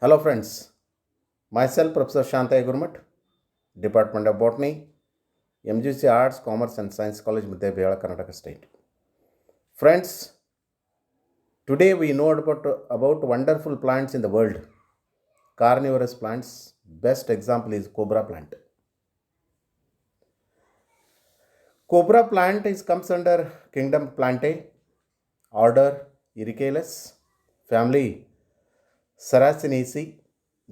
Hello friends, myself Professor Shantaya Gurmat, Department of Botany, MGC Arts, Commerce and Science College, Muddebiyala, Karnataka State. Friends, today we know about wonderful plants in the world, carnivorous plants. Best example is cobra plant. Cobra plant comes under kingdom Plantae, order Ericales, family Saracinaceae,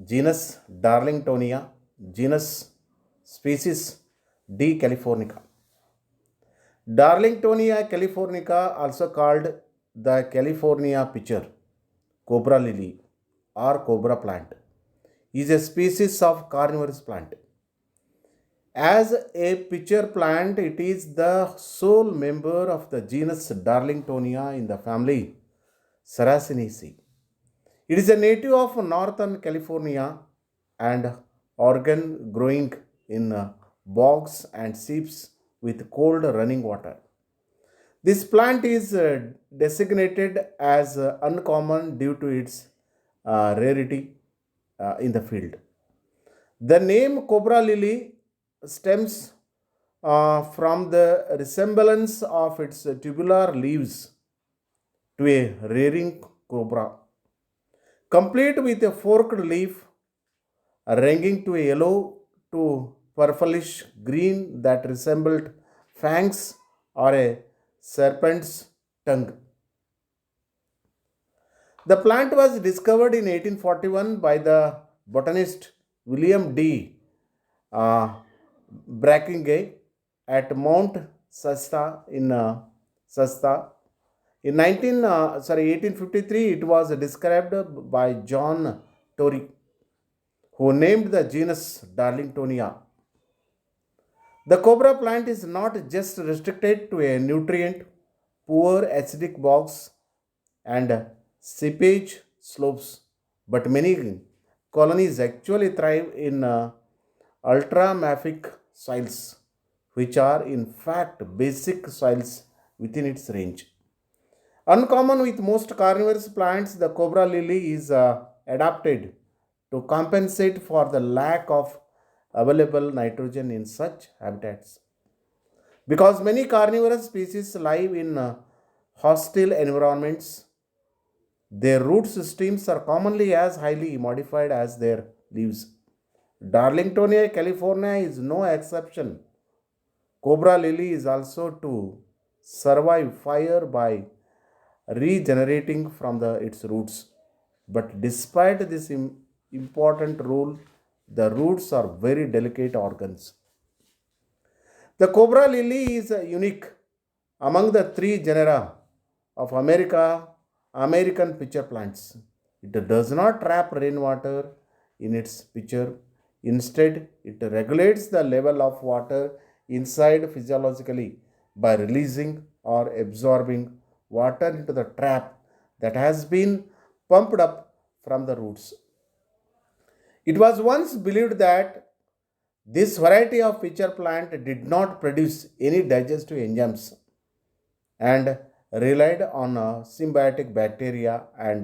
genus Darlingtonia, genus species D. californica. Darlingtonia californica, also called the California pitcher, cobra lily or cobra plant, is a species of carnivorous plant. As a pitcher plant, it is the sole member of the genus Darlingtonia in the family Saracinaceae. It is a native of northern California and Oregon, growing in bogs and seeps with cold running water. This plant is designated as uncommon due to its rarity in the field. The name cobra lily stems from the resemblance of its tubular leaves to a rearing cobra, complete with a forked leaf ranging to a yellow to purplish green that resembled fangs or a serpent's tongue. The plant was discovered in 1841 by the botanist William D. Uh, Brackinge at Mount Shasta in Shasta. In 1853, it was described by John Torrey, who named the genus Darlingtonia. The cobra plant is not just restricted to a nutrient poor acidic bogs and seepage slopes, but many colonies actually thrive in ultramafic soils, which are in fact basic soils within its range. Uncommon with most carnivorous plants, the cobra lily is adapted to compensate for the lack of available nitrogen in such habitats. Because many carnivorous species live in hostile environments, their root systems are commonly as highly modified as their leaves. Darlingtonia california is no exception. Cobra lily is also to survive fire by regenerating from its roots. But despite this important role, the roots are very delicate organs. The cobra lily is unique among the three genera of American pitcher plants. It does not trap rainwater in its pitcher. Instead, it regulates the level of water inside physiologically by releasing or absorbing water into the trap that has been pumped up from the roots. It was once believed that this variety of pitcher plant did not produce any digestive enzymes and relied on symbiotic bacteria and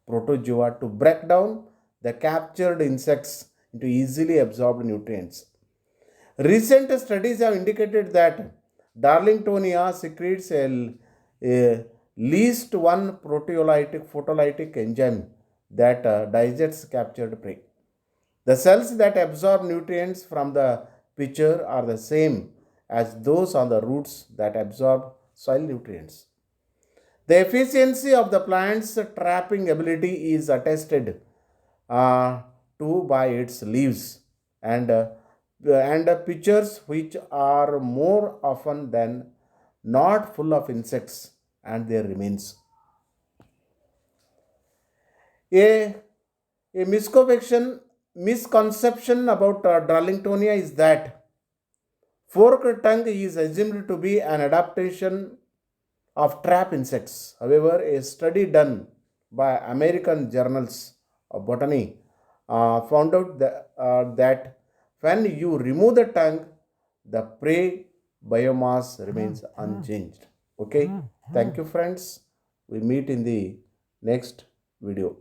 protozoa to break down the captured insects into easily absorbed nutrients. Recent studies have indicated that Darlingtonia secretes a least one proteolytic photolytic enzyme that digests captured prey. The cells that absorb nutrients from the pitcher are the same as those on the roots that absorb soil nutrients. The efficiency of the plant's trapping ability is attested uh, to by its leaves and pitchers, which are more often than not full of insects and their remains. A, a misconception about Darlingtonia is that forked tongue is assumed to be an adaptation of trap insects. However, a study done by American journals of botany found out that when you remove the tongue, the prey biomass remains unchanged. Okay, thank you, friends. We meet in the next video.